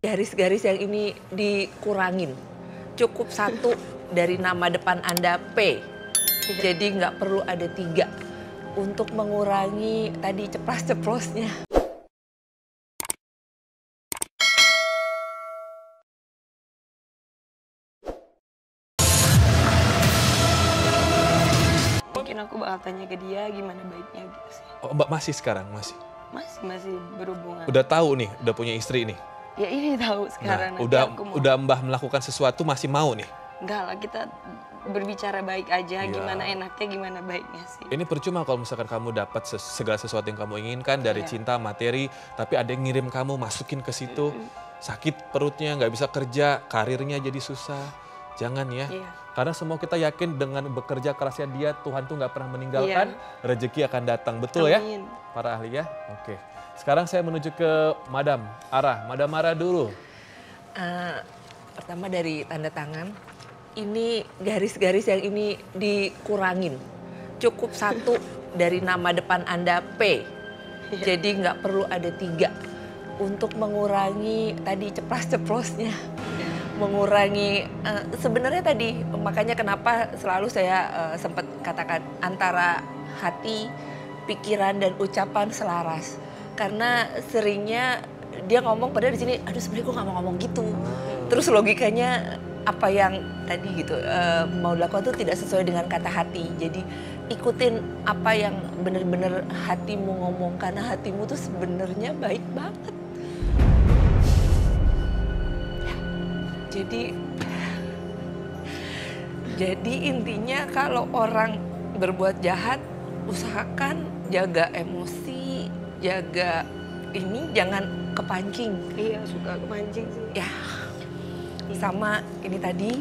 Garis-garis yang ini dikurangin. Cukup satu dari nama depan Anda P. Jadi nggak perlu ada 3 untuk mengurangi tadi ceplas-ceplosnya. Mungkin aku bakal tanya ke dia gimana baiknya gitu sih. Oh, Mbak masih sekarang? Masih berhubungan. Udah tahu nih, udah punya istri nih? Ya ini tahu sekarang. Nah, udah Mbah melakukan sesuatu masih mau nih? Enggak lah, kita berbicara baik aja, gimana enaknya, gimana baiknya sih. Ini percuma kalau misalkan kamu dapat segala sesuatu yang kamu inginkan dari cinta, materi, tapi ada yang ngirim kamu masukin ke situ, sakit perutnya, nggak bisa kerja, karirnya jadi susah. Jangan ya, karena semua kita yakin dengan bekerja kerasnya dia, Tuhan tuh nggak pernah meninggalkan, rezeki akan datang. Betul ya, para ahli ya? Oke. Sekarang saya menuju ke Madam Ara. Madam Ara dulu. Pertama dari tanda tangan, ini garis-garis yang ini dikurangin. Cukup satu dari nama depan Anda P. Jadi nggak perlu ada 3 untuk mengurangi tadi ceplas-ceplosnya. Mengurangi, sebenarnya tadi makanya kenapa selalu saya sempat katakan antara hati, pikiran dan ucapan selaras. Karena seringnya dia ngomong padahal di sini, aduh sebenarnya gue nggak mau ngomong gitu. Terus logikanya apa yang tadi gitu mau dilakukan tuh tidak sesuai dengan kata hati. Jadi ikutin apa yang benar-benar hatimu ngomong karena hatimu tuh sebenarnya baik banget. Jadi intinya kalau orang berbuat jahat, usahakan jaga emosi, jaga ini jangan kepancing. Iya, suka kepancing sih. Ya, sama ini tadi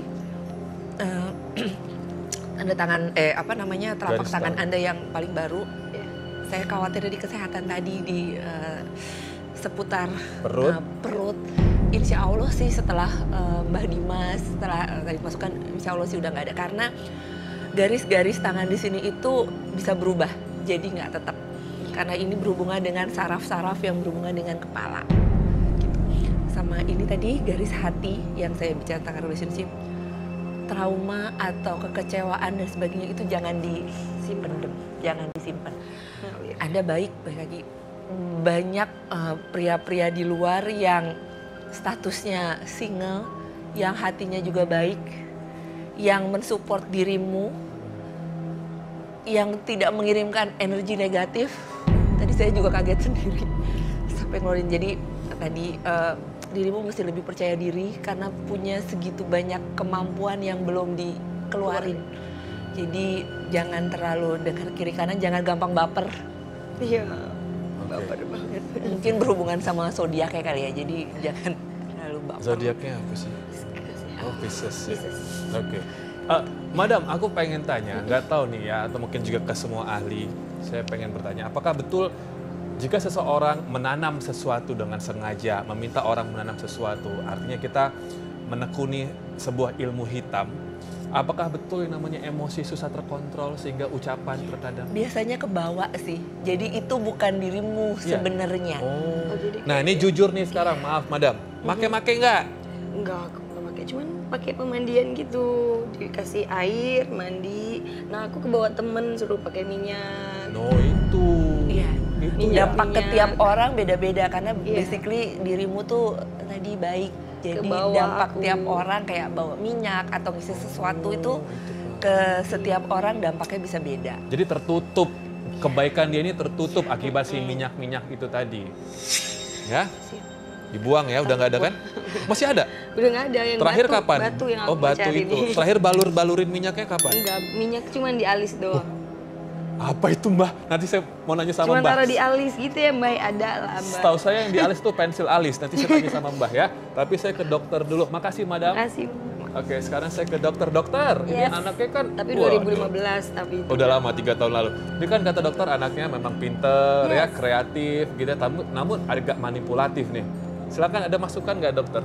tanda tangan telapak tangan Anda yang paling baru. Saya khawatir di kesehatan tadi di seputar perut. Insya Allah sih setelah Mbah Dimas, setelah tadi masukkan, insya Allah sih udah nggak ada. Karena garis-garis tangan di sini itu bisa berubah, jadi nggak tetap. Karena ini berhubungan dengan saraf-saraf yang berhubungan dengan kepala. Gitu. Sama ini tadi garis hati yang saya bicara tentang relationship. Trauma atau kekecewaan dan sebagainya itu jangan disimpan, jangan disimpan. Anda baik lagi. Banyak pria-pria di luar yang statusnya single, yang hatinya juga baik, yang mensupport dirimu, yang tidak mengirimkan energi negatif. Tadi saya juga kaget sendiri sampai ngeluarin. Jadi tadi dirimu mesti lebih percaya diri karena punya segitu banyak kemampuan yang belum dikeluarin. Jadi jangan terlalu dengar kiri kanan, jangan gampang baper. Iya, baper banget. Mungkin berhubungan sama zodiaknya kali ya, jadi jangan terlalu baper. Zodiaknya apa sih? Oh, Pisces ya. Oke. Madam, aku pengen tanya, nggak tahu nih ya, atau mungkin juga ke semua ahli, saya pengen bertanya, apakah betul jika seseorang menanam sesuatu dengan sengaja, meminta orang menanam sesuatu, artinya kita menekuni sebuah ilmu hitam, apakah betul yang namanya emosi susah terkontrol sehingga ucapan terkadang? Biasanya kebawa sih, jadi itu bukan dirimu sebenarnya. Oh. Nah ini jujur nih sekarang, maaf Madam, make-make nggak? Enggak, aku nggak pakai, cuman pakai pemandian gitu, dikasih air, mandi. Nah aku kebawa temen suruh pakai minyak. No itu. Iya. Dampak ke tiap orang beda-beda karena Iya. basically dirimu tuh tadi baik. Jadi dampak tiap orang kayak bawa minyak atau ngisi sesuatu itu ke setiap orang dampaknya bisa beda. Jadi tertutup, kebaikan dia ini tertutup akibat si minyak-minyak itu tadi. Ya? Dibuang ya, udah nggak ada kan? Masih ada? Udah nggak ada, yang terakhir batu, kapan? batu yang oh aku batu cari itu. nih. Terakhir balurin minyaknya kapan? Enggak, minyak cuma di alis doang. Apa itu Mbah? Nanti saya mau nanya sama Cuma Mbah. taruh di alis gitu ya Mbak, ada lah Mbak. Setahu saya yang di alis tuh pensil alis, nanti saya tanya sama Mbah ya. Tapi saya ke dokter dulu, makasih Madam. Makasih. Oke, sekarang saya ke dokter. Ini anaknya kan... Tapi waduh, 2015 tapi itu. udah lama, 3 tahun lalu. Ini kan kata dokter anaknya memang pinter ya, kreatif gitu. Namun agak manipulatif nih. Silakan ada masukan nggak dokter?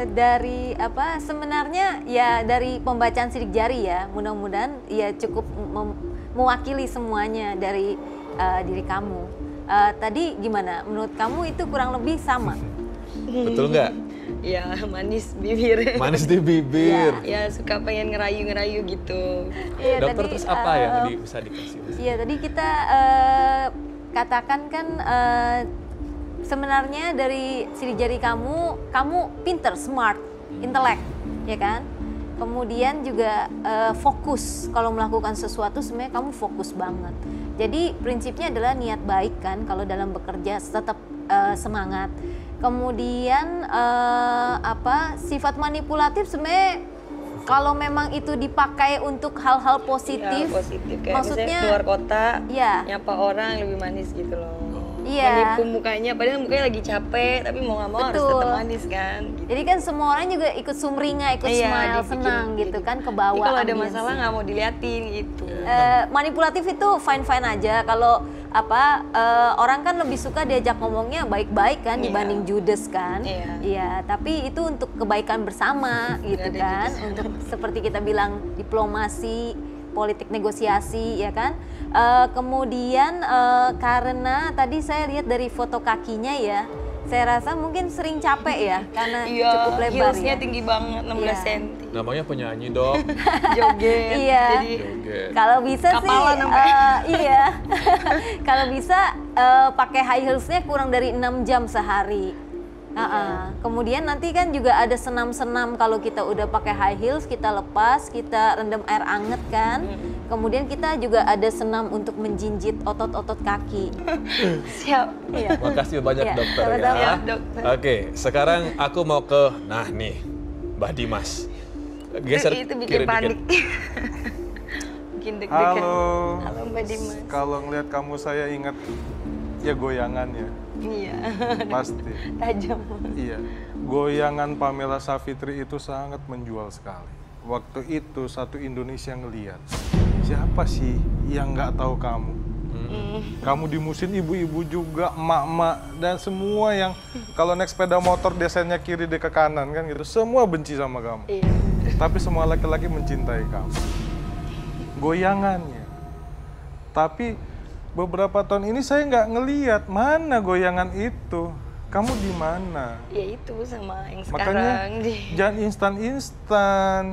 Dari apa sebenarnya ya dari pembacaan sidik jari ya, mudah-mudahan ya cukup mewakili semuanya dari diri kamu. Tadi gimana? Menurut kamu itu kurang lebih sama? Betul nggak? Ya, manis bibir. Manis di bibir. Ya, suka pengen ngerayu-ngerayu gitu. Iya, Dokter tadi, terus apa yang tadi bisa dikasih? Iya, tadi kita katakan kan sebenarnya dari sidik jari kamu pinter, smart, intelek, ya kan? Kemudian juga fokus, kalau melakukan sesuatu sebenarnya kamu fokus banget. Jadi prinsipnya adalah niat baik kan, kalau dalam bekerja tetap semangat. Kemudian sifat manipulatif sebenarnya kalau memang itu dipakai untuk hal-hal positif, Ya, positif. Kayak maksudnya misalnya keluar kota, ya, nyapa orang lebih manis gitu loh. iya. Menipu mukanya, padahal mukanya lagi capek, tapi mau nggak mau harus Betul. tetap manis kan. Gitu. Jadi kan semua orang juga ikut sumringah, ikut Iya, smile, dibikin- senang gitu jadi- kan, ke Jadi bawah. kalau ada ambience. masalah nggak mau diliatin gitu. Manipulatif itu fine-fine aja. Kalau orang kan lebih suka diajak ngomongnya baik-baik kan Iya. dibanding judes kan. Iya. Iya, tapi itu untuk kebaikan bersama gitu ada kan. judes. Untuk seperti kita bilang diplomasi, politik negosiasi ya kan. Kemudian karena tadi saya lihat dari foto kakinya ya, saya rasa mungkin sering capek ya karena Iya, cukup lebar heelsnya ya. tinggi banget, 16 Iya. cm. Namanya penyanyi, Dok. Joget. Iya. Jadi Joget. Kalau bisa Kapalan sih, sampai. iya. Kalau bisa pakai high heelsnya kurang dari 6 jam sehari. Kemudian nanti kan juga ada senam-senam kalau kita udah pakai high heels, kita lepas, kita rendam air anget kan. Kemudian kita juga ada senam untuk menjinjit otot-otot kaki. siap. Iya. Makasih banyak Iya, dokter sama-sama. ya. Ya, dokter. Oke, sekarang aku mau ke, nah nih, Mbah Dimas. Geser itu bikin kiri panik. dikit. Bikin deg-degan. Halo. Halo Mbak Dimas. Kalau ngelihat kamu saya ingat ya goyangannya, Iya. pasti. Tajam. Iya, goyangan Pamela Savitri itu sangat menjual sekali. Waktu itu satu Indonesia ngelihat, siapa sih yang nggak tahu kamu? Kamu di musim ibu-ibu juga, emak-emak, dan semua yang kalau naik sepeda motor desainnya kiri dia ke kanan kan gitu. Semua benci sama kamu. Iya. Tapi semua laki-laki mencintai kamu. Goyangannya. Tapi beberapa tahun ini saya nggak ngeliat mana goyangan itu. Kamu di mana? Ya itu sama yang Makanya sekarang. jangan instan-instan.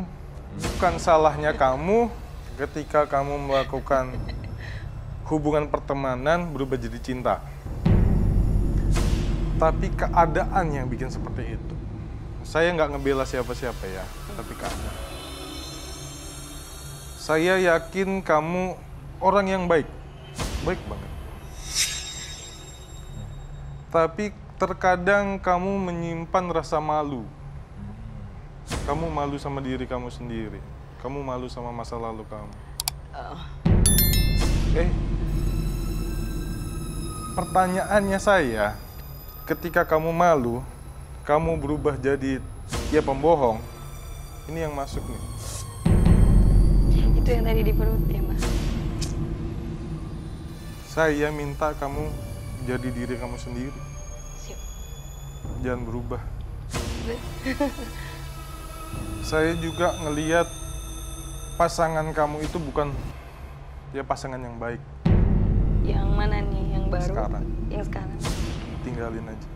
Bukan salahnya kamu ketika kamu melakukan hubungan pertemanan berubah jadi cinta. Tapi keadaan yang bikin seperti itu. Saya nggak ngebela siapa-siapa ya, tapi keadaan. Saya yakin kamu orang yang baik. Baik banget. Tapi terkadang kamu menyimpan rasa malu. Kamu malu sama diri kamu sendiri. Kamu malu sama masa lalu kamu. Pertanyaannya saya, ketika kamu malu, kamu berubah jadi ya pembohong. Ini yang masuk nih. Itu yang tadi di perut ya Mas. Saya minta kamu jadi diri kamu sendiri. Siap. Jangan berubah. Saya juga ngeliat pasangan kamu itu bukan ya pasangan yang baik. Yang mana nih? Yang baru? Sekarang. Yang sekarang. Tinggalin aja.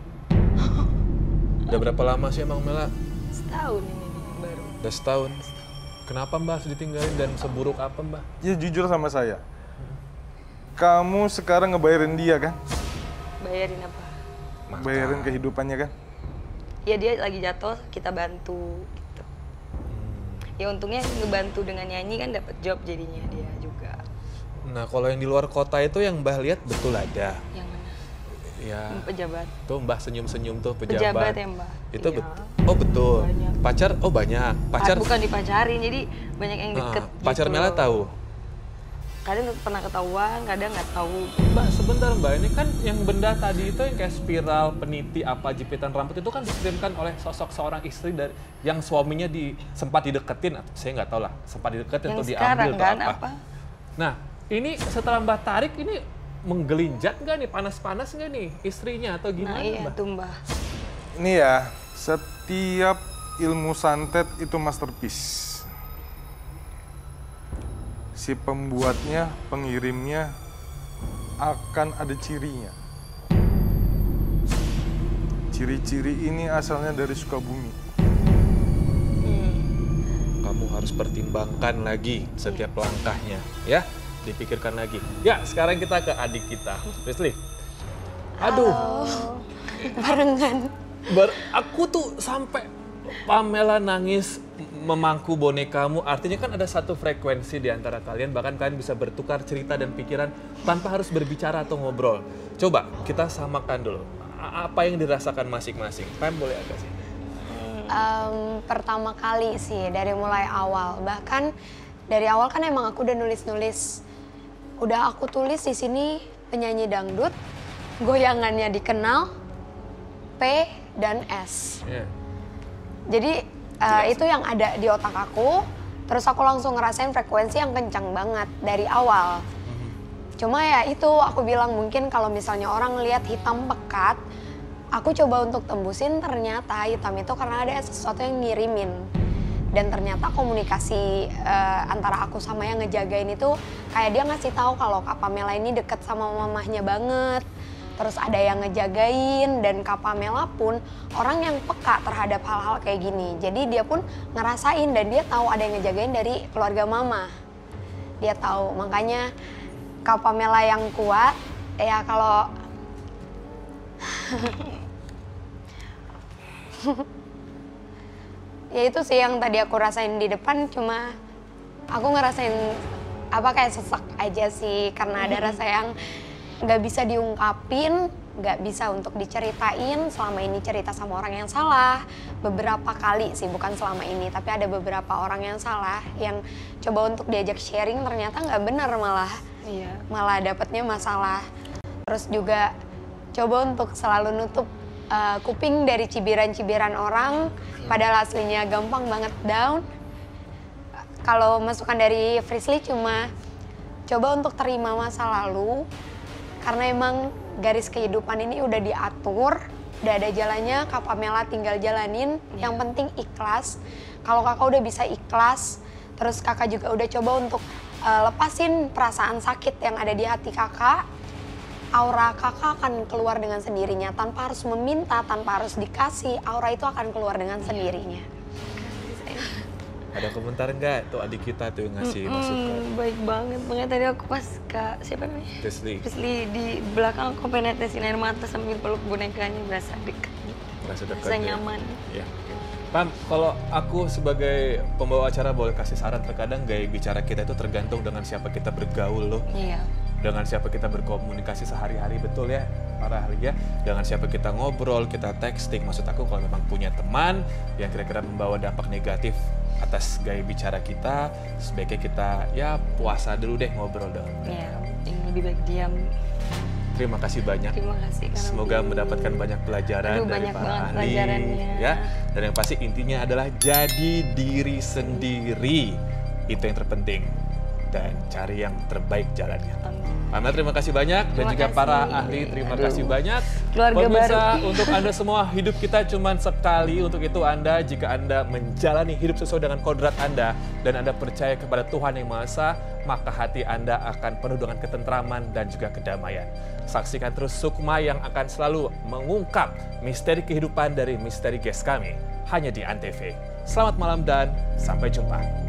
Udah berapa lama sih Emang Mela? Setahun ini nih, baru. Udah setahun. Kenapa Mbah harus ditinggalin dan seburuk apa Mbah? Ya jujur sama saya. Kamu sekarang ngebayarin dia kan? Bayarin apa? Bayarin kehidupannya kan? Ya dia lagi jatuh, kita bantu gitu. Ya untungnya ngebantu dengan nyanyi kan dapat job jadinya dia juga. Nah kalau yang di luar kota itu yang Mbah lihat betul ada. Yang mana? Ya, Pejabat. tuh Mbah senyum-senyum tuh Pejabat pejabat. ya Mbak? Itu Iya. Oh betul. Banyak. Pacar, oh banyak. Pacar, Bukan dipacarin, jadi banyak yang deket pacar gitu Mela loh. tahu. Kadang pernah ketahuan, kadang nggak tahu. Mbak sebentar Mbak, ini kan yang benda tadi itu yang kayak spiral, peniti, apa jepitan rambut itu kan dikirimkan oleh sosok seorang istri dari yang suaminya sempat dideketin, atau saya nggak tahu lah, sempat dideketin Yang atau sekarang diambil kan atau apa? Nah ini setelah Mbak tarik ini menggelinjat nggak nih, panas-panas nggak nih istrinya atau gimana Nah iya Mbak? tuh Mbak. Ini ya, setiap ilmu santet itu masterpiece. Si pembuatnya, pengirimnya akan ada cirinya. Ciri-ciri ini asalnya dari Sukabumi. Kamu harus pertimbangkan lagi setiap langkahnya, ya. Dipikirkan lagi. Ya, sekarang kita ke adik kita, Rizli. Aduh, Barengan. aku tuh sampai Pamela nangis memangku bonekamu. Artinya kan ada satu frekuensi di antara kalian, bahkan kalian bisa bertukar cerita dan pikiran tanpa harus berbicara atau ngobrol. Coba kita samakan dulu. Apa yang dirasakan masing-masing? Pam boleh agak sih? Pertama kali sih dari mulai awal. Bahkan dari awal kan emang aku udah nulis-nulis. Udah aku tulis di sini penyanyi dangdut, goyangannya dikenal, P dan S. Yeah. Jadi itu yang ada di otak aku. Terus aku langsung ngerasain frekuensi yang kencang banget dari awal. Cuma ya itu aku bilang mungkin kalau misalnya orang ngelihat hitam pekat, aku coba untuk tembusin, ternyata hitam itu karena ada sesuatu yang ngirimin. Dan ternyata komunikasi antara aku sama yang ngejagain itu kayak dia ngasih tahu kalau Kak Pamela ini deket sama mamahnya banget. Terus ada yang ngejagain dan Kak Pamela pun orang yang peka terhadap hal-hal kayak gini. Jadi dia pun ngerasain dan dia tahu ada yang ngejagain dari keluarga mama. Dia tahu, makanya Kak Pamela yang kuat, ya kalau ya itu sih yang tadi aku rasain di depan, cuma aku ngerasain kayak sesek aja sih karena ada rasa yang nggak bisa diungkapin, nggak bisa untuk diceritain. Selama ini cerita sama orang yang salah, beberapa kali sih, bukan selama ini, tapi ada beberapa orang yang salah yang coba untuk diajak sharing ternyata nggak benar malah dapetnya masalah. Terus juga coba untuk selalu nutup kuping dari cibiran-cibiran orang, padahal aslinya gampang banget down. Kalau masukan dari Frisly cuma coba untuk terima masa lalu, karena emang garis kehidupan ini udah diatur, udah ada jalannya, Kak Pamela tinggal jalanin. Yang penting ikhlas. Kalau kakak udah bisa ikhlas, terus kakak juga udah coba untuk lepasin perasaan sakit yang ada di hati kakak, aura kakak akan keluar dengan sendirinya. Tanpa harus meminta, tanpa harus dikasih, aura itu akan keluar dengan sendirinya. Ada komentar nggak? Tuh adik kita tuh yang ngasih masukan. Baik banget. Makanya tadi aku pas Kak, siapa namanya? Rizli. Di belakang aku pengen netesin air mata sambil peluk bonekanya, berasa dekat. Merasa dekat. Berasa nyaman. Ya. Pam, kalau aku sebagai pembawa acara boleh kasih saran, terkadang gaya bicara kita itu tergantung dengan siapa kita bergaul loh. Iya. Dengan siapa kita berkomunikasi sehari-hari, betul ya para ahli ya. Dengan siapa kita ngobrol, kita texting. Maksud aku kalau memang punya teman yang kira-kira membawa dampak negatif atas gaya bicara kita, sebaiknya kita ya puasa dulu deh ngobrol dengan mereka. Iya, yang lebih baik diam. Terima kasih banyak. Terima kasih. Semoga mendapatkan banyak pelajaran dari banyak para banget ahli, pelajarannya. ya. Dan yang pasti intinya adalah jadi diri sendiri. Itu yang terpenting. Dan cari yang terbaik jalannya. Pamela, terima kasih banyak. Dan Terima juga kasih. para ahli, terima kasih banyak. Keluarga Pemirsa, baru. untuk Anda semua, hidup kita cuma sekali. Untuk itu Anda, jika Anda menjalani hidup sesuai dengan kodrat Anda, dan Anda percaya kepada Tuhan Yang Maha Esa, maka hati Anda akan penuh dengan ketentraman dan juga kedamaian. Saksikan terus Sukma yang akan selalu mengungkap misteri kehidupan dari misteri guest kami, hanya di Antv. Selamat malam dan sampai jumpa.